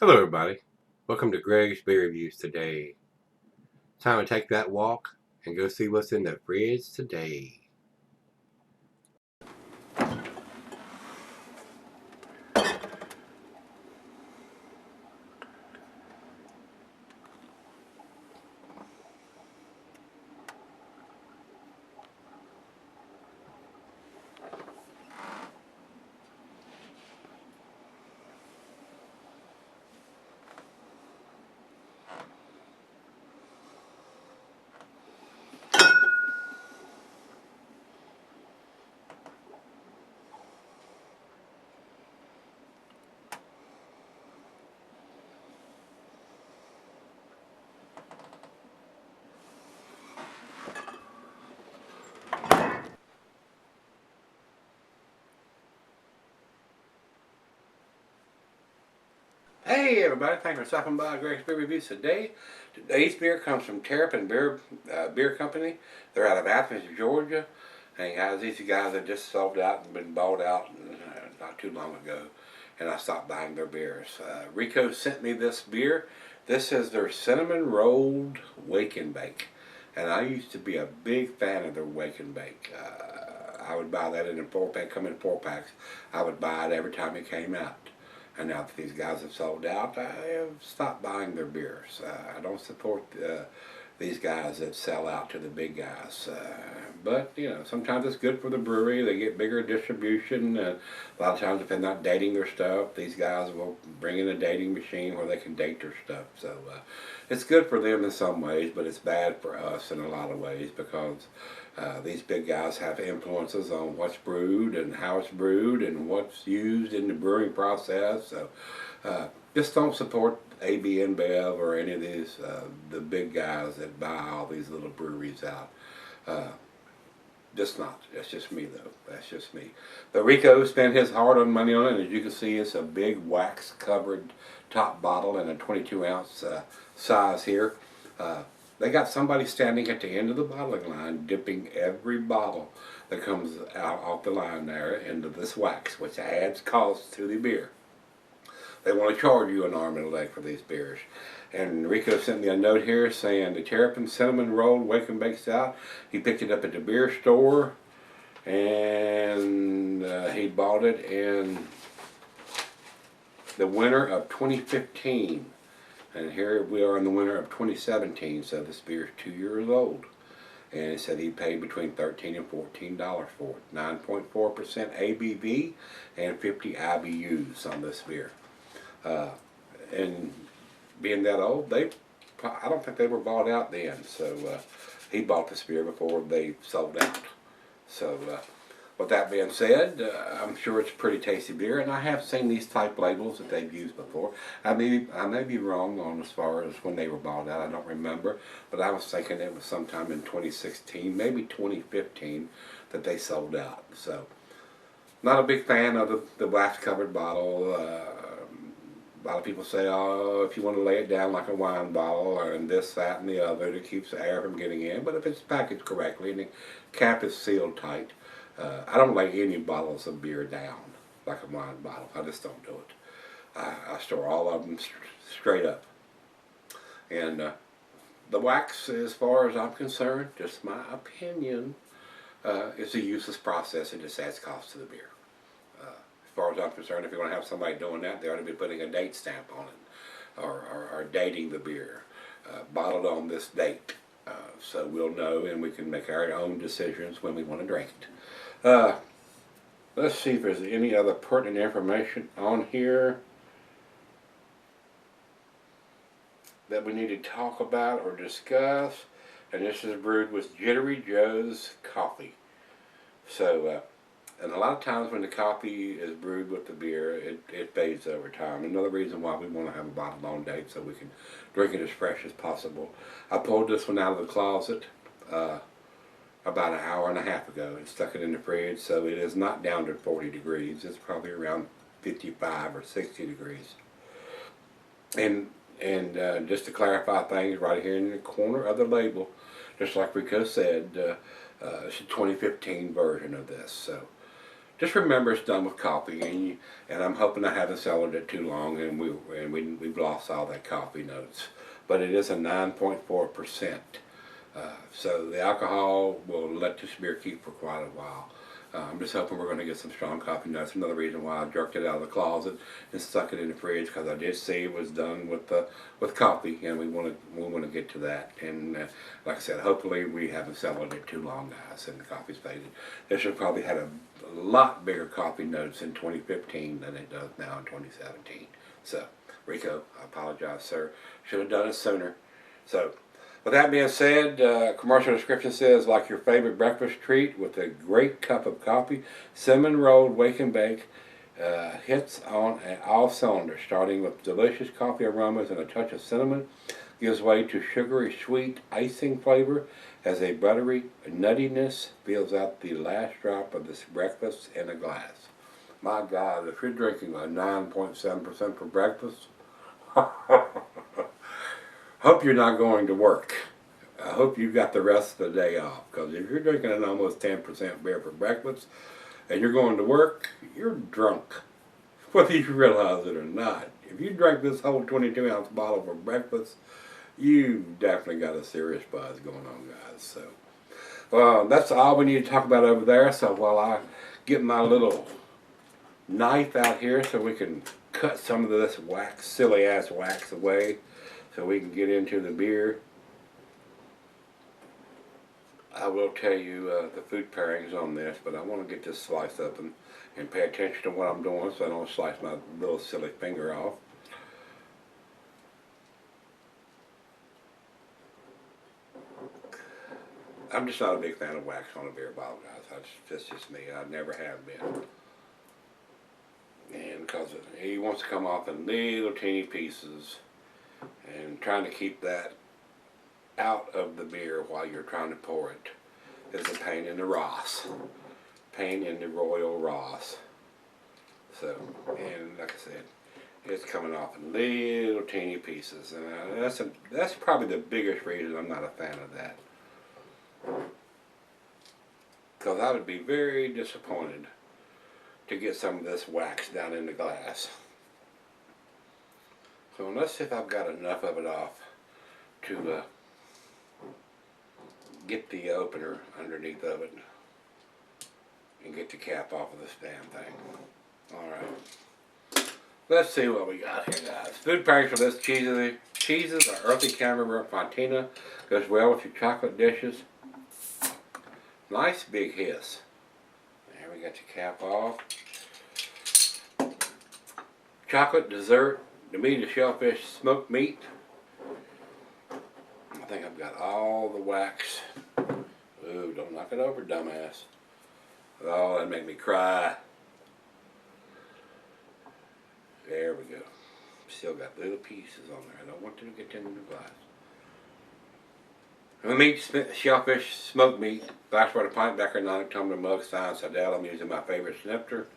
Hello everybody, welcome to Gregsbeerreviews today. Time to take that walk and go see what's in the fridge today. Hey everybody, thanks for stopping by Gregsbeerreviews today. Today's beer comes from Terrapin Beer Company. They're out of Athens, Georgia. And guys, these guys have just sold out and been bought out not too long ago. And I stopped buying their beers. Rico sent me this beer. This is their cinnamon rolled wake and bake. And I used to be a big fan of their wake and bake. I would buy that in a 4-pack, come in 4-packs. I would buy it every time it came out. And now that these guys have sold out, I have stopped buying their beers. I don't support these guys that sell out to the big guys. But, you know, sometimes it's good for the brewery. They get bigger distribution. A lot of times if they're not dating their stuff, these guys will bring in a dating machine where they can date their stuff. So it's good for them in some ways, but it's bad for us in a lot of ways because these big guys have influences on what's brewed and how it's brewed and what's used in the brewing process. So just don't support AB InBev or any of these the big guys that buy all these little breweries out. Just not. That's just me though. That's just me. But Rico spent his hard-earned money on it, and as you can see, it's a big wax-covered top bottle in a 22-ounce size here. They got somebody standing at the end of the bottling line dipping every bottle that comes out off the line there into this wax, which adds cost to the beer. They want to charge you an arm and a leg for these beers. And Rico sent me a note here saying the Terrapin Cinnamon Rolled Wake and Bake Stout. He picked it up at the beer store and he bought it in the winter of 2015. And here we are in the winter of 2017, so this beer is 2 years old. And it said he paid between $13 and $14 for it. 9.4% ABV and 50 IBUs on this beer. And being that old, I don't think they were bought out then. So he bought this beer before they sold out. So with that being said, I'm sure it's a pretty tasty beer, and I have seen these type labels that they've used before. I may be wrong on as far as when they were bought out. I don't remember, but I was thinking it was sometime in 2016, maybe 2015, that they sold out. So, not a big fan of the wax-covered bottle. A lot of people say, oh, if you want to lay it down like a wine bottle, and this, that, and the other, it keeps the air from getting in. But if it's packaged correctly and the cap is sealed tight, I don't lay any bottles of beer down like a wine bottle. I just don't do it. I store all of them straight up. And the wax, as far as I'm concerned, just my opinion, is a useless process. It just adds cost to the beer. As far as I'm concerned, if you're going to have somebody doing that, they ought to be putting a date stamp on it or dating the beer, bottled on this date. So we'll know and we can make our own decisions when we want to drink it. Let's see if there's any other pertinent information on here that we need to talk about or discuss. And this is brewed with Jittery Joe's coffee. So, and a lot of times when the coffee is brewed with the beer, it fades over time. Another reason why we want to have a bottle on date so we can drink it as fresh as possible. I pulled this one out of the closet about an hour and a half ago and stuck it in the fridge, so it is not down to 40 degrees. It's probably around 55 or 60 degrees. And just to clarify things, right here in the corner of the label, just like Rico said, it's a 2015 version of this. So just remember it's done with coffee, and I'm hoping I haven't cellared it too long, and we've lost all that coffee notes. But it is a 9.4%. So the alcohol will let this beer keep for quite a while. I'm just hoping we're going to get some strong coffee notes. Another reason why I jerked it out of the closet and stuck it in the fridge, because I did see it was done with coffee, and we want to get to that. And like I said, hopefully we haven't cellared it too long, guys, and the coffee's faded. This should probably had a lot bigger coffee notes in 2015 than it does now in 2017. So Rico, I apologize, sir. Should have done it sooner. So. With that being said, commercial description says, like your favorite breakfast treat with a great cup of coffee, cinnamon rolled wake and bake hits on all cylinders, starting with delicious coffee aromas and a touch of cinnamon, gives way to sugary sweet icing flavor as a buttery nuttiness fills out the last drop of this breakfast in a glass. My God, if you're drinking a 9.7% for breakfast, hope you're not going to work. I hope you got the rest of the day off, because if you're drinking an almost 10% beer for breakfast and you're going to work, you're drunk, whether you realize it or not. If you drank this whole 22-ounce bottle for breakfast, you definitely got a serious buzz going on, guys. So that's all we need to talk about over there. So while I get my little knife out here so we can cut some of this wax, silly ass wax away, so we can get into the beer, I will tell you the food pairings on this, but I want to get this sliced up and pay attention to what I'm doing so I don't slice my little silly finger off. I'm just not a big fan of wax on a beer bottle, guys. That's just me. I never have been. And because he wants to come off in little teeny pieces, and trying to keep that out of the beer while you're trying to pour it is a pain in the Ross. Pain in the Royal Ross. So, and like I said, it's coming off in little teeny pieces, and that's probably the biggest reason I'm not a fan of that. Because I would be very disappointed to get some of this wax down in the glass. So let's see if I've got enough of it off to get the opener underneath of it and get the cap off of this damn thing. Alright. Let's see what we got here, guys. Food pairings for this cheeses are earthy camembert fontina. Goes well with your chocolate dishes. Nice big hiss. There we got the cap off. Chocolate dessert. The meat is shellfish smoked meat. I think I've got all the wax. Ooh, don't knock it over, dumbass. Oh, that made me cry. There we go. Still got little pieces on there. I don't want them to get into the glass. The meat, shellfish, smoked meat, glass water pint, Becker, non-tumbler mug, signed Sidell. I'm using my favorite snifter.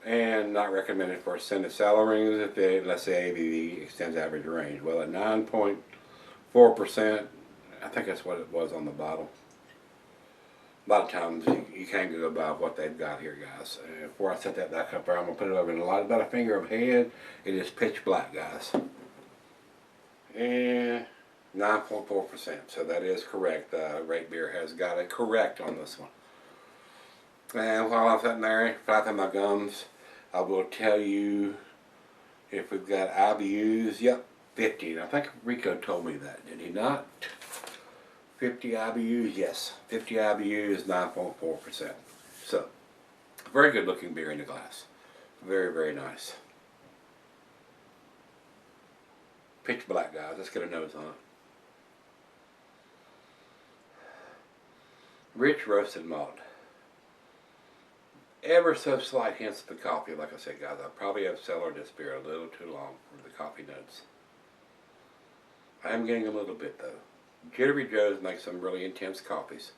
And not recommended for scented salad rings if they, let's say ABV extends average range. Well, at 9.4%, I think that's what it was on the bottle. A lot of times you can't go by what they've got here, guys. Before I set that back up there, I'm going to put it over in a light, about a finger overhead. It is pitch black, guys. And 9.4%, so that is correct. Rate Beer has got it correct on this one. And while I'm sitting there flapping my gums, I will tell you if we've got IBUs. Yep, 50. And I think Rico told me that, did he not? 50 IBUs, yes. 50 IBUs, 9.4%. So, very good looking beer in the glass. Very, very nice. Pitch black, guys. Let's get a nose on it. Rich roasted malt. Ever so slight hints of the coffee. Like I said, guys, I probably have cellared this beer a little too long for the coffee notes. I am getting a little bit though. Jittery Joe's makes some really intense coffees.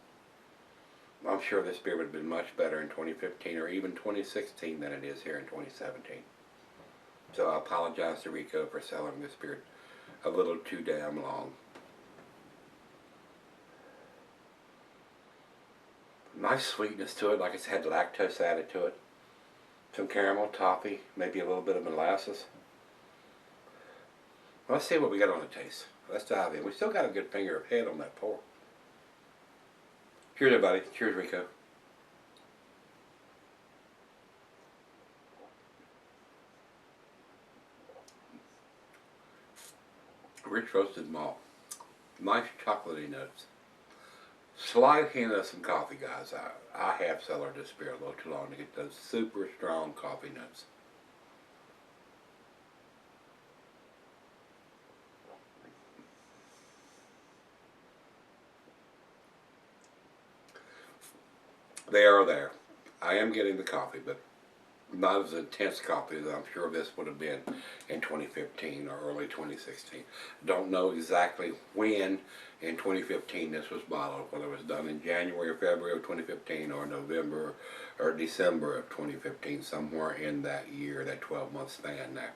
I'm sure this beer would have been much better in 2015 or even 2016 than it is here in 2017. So I apologize to Rico for selling this beer a little too damn long. Nice sweetness to it, like it's had lactose added to it. Some caramel, toffee, maybe a little bit of molasses. Let's see what we got on the taste. Let's dive in. We still got a good finger of head on that pour. Cheers, everybody. Cheers, Rico. Rich roasted malt. Nice chocolatey notes. Slight hint of some coffee, guys. I have cellared this beer a little too long to get those super strong coffee notes. They are there. I am getting the coffee, but not as intense coffee as I'm sure this would have been in 2015 or early 2016. Don't know exactly when in 2015 this was bottled, whether it was done in January or February of 2015 or November or December of 2015, somewhere in that year, that 12-month span there.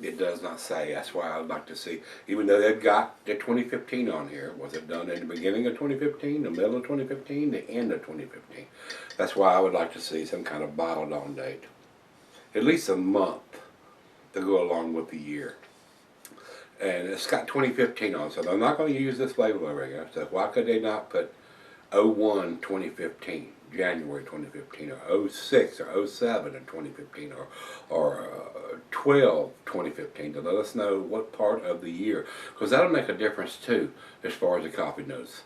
It does not say. That's why I'd like to see, even though they've got the 2015 on here, was it done in the beginning of 2015, the middle of 2015, the end of 2015? That's why I would like to see some kind of bottled on date. At least a month to go along with the year. And it's got 2015 on, so they're not going to use this label over again. So why could they not put 01 2015, January 2015, or 06 or 07 in 2015, or 12 2015 to let us know what part of the year, because that'll make a difference too as far as the coffee notes.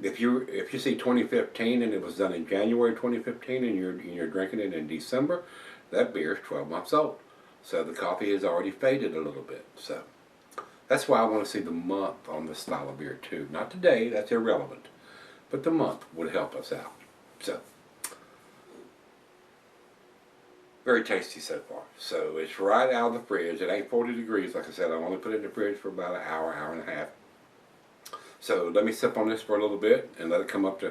If you see 2015 and it was done in January 2015 and you're drinking it in December, that beer is 12 months old. So the coffee has already faded a little bit. So that's why I want to see the month on this style of beer too. Not today, that's irrelevant. But the month would help us out. So, very tasty so far. So it's right out of the fridge. It ain't 40 degrees, like I said. I only put it in the fridge for about an hour, hour and a half. So let me sip on this for a little bit and let it come up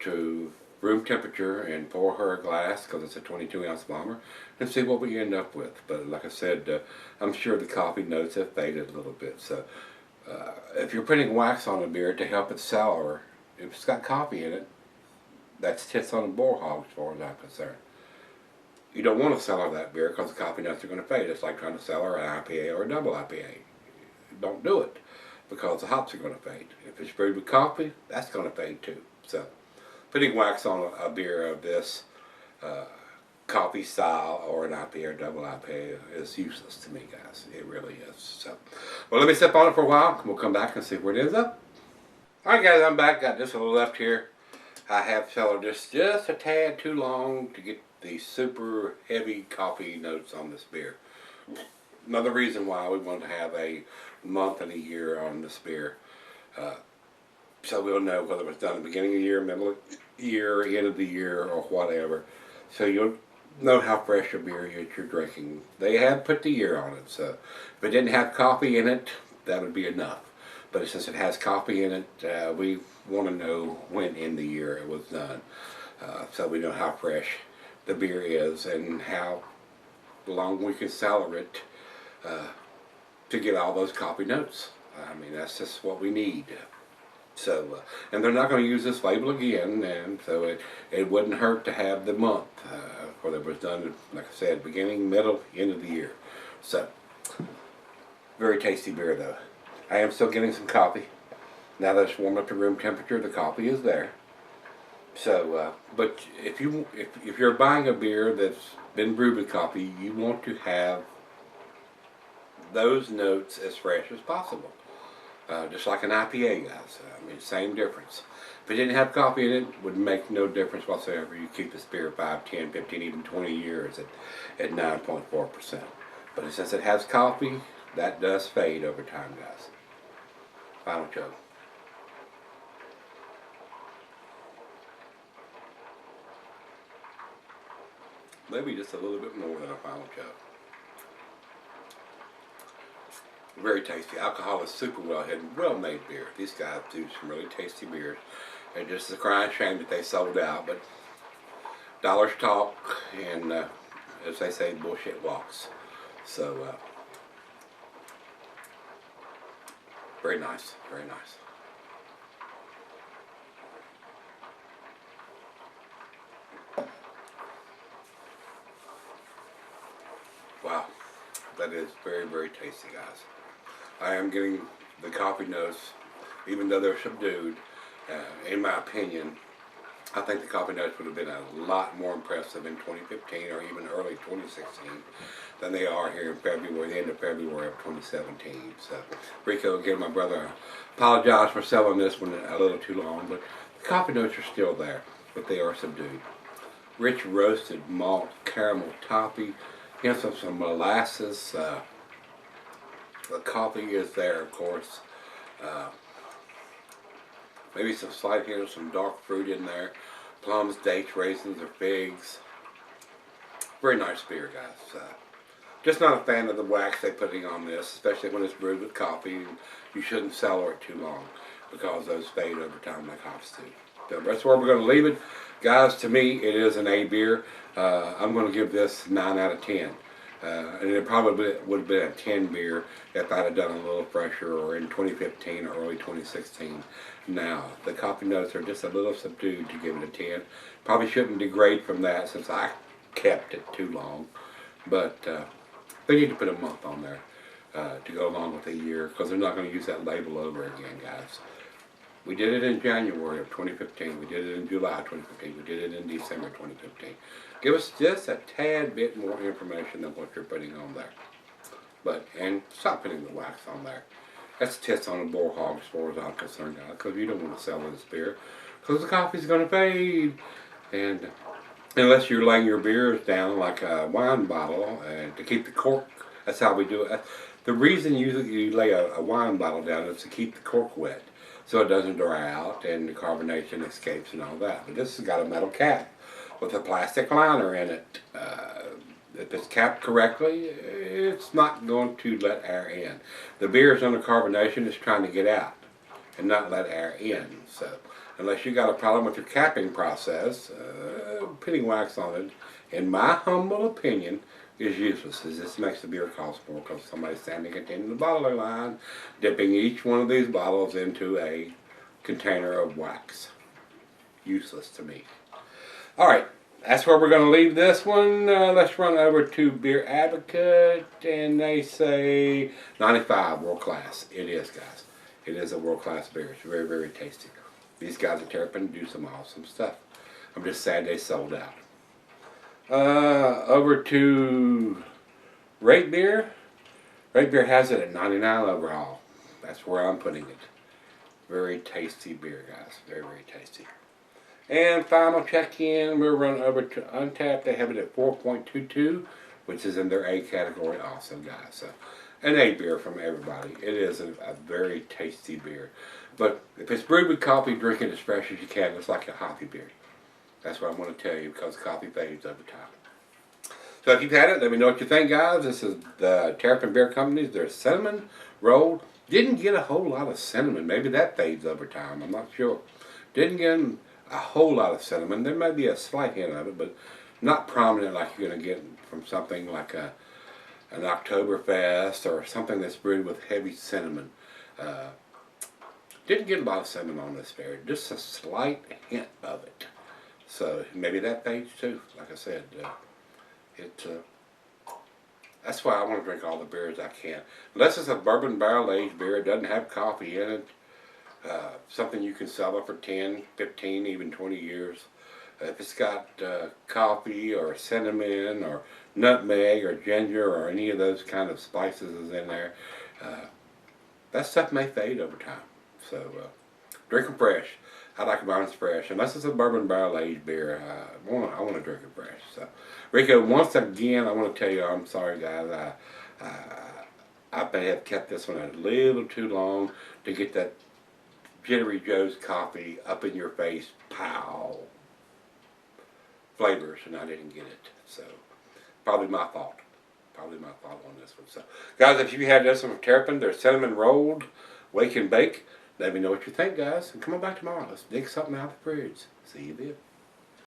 to room temperature and pour her a glass, because it's a 22-ounce bomber, and see what we end up with. But like I said, I'm sure the coffee notes have faded a little bit. So if you're putting wax on a beer to help it sour, if it's got coffee in it, that's tits on a boar hog as far as I'm concerned. You don't want to cellar that beer because the coffee notes are going to fade. It's like trying to cellar an IPA or a double IPA. Don't do it, because the hops are going to fade. If it's brewed with coffee, that's going to fade too. So putting wax on a beer of this coffee style or an IPA or double IPA is useless to me, guys. It really is. So, well, let me sip on it for a while. We'll come back and see where it ends up. Alright, guys, I'm back. Got just a little left here. I have cellared this just a tad too long to get the super heavy coffee notes on this beer. Another reason why we want to have a month and a year on this beer. So we'll know whether it was done at the beginning of the year, middle of the year, end of the year, or whatever. So you'll know how fresh a beer you're drinking. They have put the year on it, so if it didn't have coffee in it, that would be enough. But since it has coffee in it, we want to know when in the year it was done. So we know how fresh the beer is and how long we can cellar it to get all those coffee notes. I mean, that's just what we need. So, and they're not going to use this label again, and so it wouldn't hurt to have the month, whether it was done, like I said, beginning, middle, end of the year. So, very tasty beer though. I am still getting some coffee. Now that it's warmed up to room temperature, the coffee is there. So, but if you're buying a beer that's been brewed with coffee, you want to have those notes as fresh as possible. Just like an IPA, guys. I mean, same difference. If it didn't have coffee in it, it would make no difference whatsoever. You keep this beer 5, 10, 15, even 20 years at 9.4%. But since it has coffee, that does fade over time, guys. Final chug. Maybe just a little bit more than a final chug. Very tasty. Alcohol is super well hidden, well-made beer. These guys do some really tasty beers. And just a crying shame that they sold out, but dollars talk, and as they say, bullshit walks. So, very nice, very nice. That is very, very tasty, guys. I am getting the coffee notes, even though they're subdued. In my opinion, I think the coffee notes would have been a lot more impressive in 2015 or even early 2016 than they are here in February, the end of February of 2017. So, Rico, again, my brother, apologize for selling this one a little too long, but the coffee notes are still there, but they are subdued. Rich roasted malt, caramel toffee, hints of some molasses. The coffee is there, of course. Maybe some slight hint of some dark fruit in there. Plums, dates, raisins, or figs. Very nice beer, guys. Just not a fan of the wax they're putting on this, especially when it's brewed with coffee. You shouldn't cellar it too long because those fade over time like hops do. So that's where we're going to leave it. Guys, to me, it is an A beer. I'm going to give this 9 out of 10. And it probably would have been a 10 beer if I'd have done a little fresher or in 2015 or early 2016. Now, the coffee notes are just a little subdued to give it a 10. Probably shouldn't degrade from that since I kept it too long. But they need to put a month on there to go along with a year because they're not going to use that label over again, guys. We did it in January of 2015. We did it in July 2015. We did it in December 2015. Give us just a tad bit more information than what you're putting on there. And stop putting the wax on there. That's tits on a bullhog as far as I'm concerned, guys, because you don't want to sell this beer because the coffee's going to fade. And unless you're laying your beers down like a wine bottle and to keep the cork, that's how we do it. The reason you lay a wine bottle down is to keep the cork wet so it doesn't dry out and the carbonation escapes and all that. But this has got a metal cap with a plastic liner in it. If it's capped correctly, it's not going to let air in. The beer is under carbonation, it's trying to get out and not let air in. So unless you got a problem with your capping process, putting wax on it, in my humble opinion, is useless. This makes the beer cost more because somebody's standing at the end of the bottler line, dipping each one of these bottles into a container of wax. Useless to me. Alright, that's where we're going to leave this one. Let's run over to Beer Advocate, and they say 95, world class. It is, guys. It is a world class beer. It's very, very tasty. These guys at Terrapin do some awesome stuff. I'm just sad they sold out. Over to Rate Beer. Rate Beer has it at 99 overall. That's where I'm putting it. Very tasty beer, guys. Very, very tasty. And final check-in, we're running over to Untappd. They have it at 4.22, which is in their A category also, guys. So, an A beer from everybody. It is a very tasty beer. But if it's brewed with coffee, drink it as fresh as you can. It's like a coffee beer. That's what I'm going to tell you because coffee fades over time. So if you've had it, let me know what you think, guys. This is the Terrapin Beer Company's. They're cinnamon rolled. Didn't get a whole lot of cinnamon. Maybe that fades over time. I'm not sure. Didn't get a whole lot of cinnamon. There may be a slight hint of it, but not prominent like you're going to get from something like an Oktoberfest or something that's brewed with heavy cinnamon. Didn't get a lot of cinnamon on this beer. Just a slight hint of it. So maybe that fades too. Like I said, that's why I want to drink all the beers I can. Unless it's a bourbon barrel aged beer, it doesn't have coffee in it. Something you can sell it for 10, 15, even 20 years. If it's got coffee or cinnamon or nutmeg or ginger or any of those kind of spices in there, that stuff may fade over time. So drink them fresh. I like mine fresh. Unless it's a bourbon barrel aged beer, I want to drink it fresh. So, Rico, once again, I want to tell you, I'm sorry, guys. I may have kept this one a little too long to get that Jittery Joe's coffee up in your face, pow, flavors, and I didn't get it. So, probably my fault. Probably my fault on this one. So, guys, if you had this one from Terrapin, they're cinnamon rolled, wake and bake. Let me know what you think, guys. And come on back tomorrow. Let's dig something out of the fridge. See you then.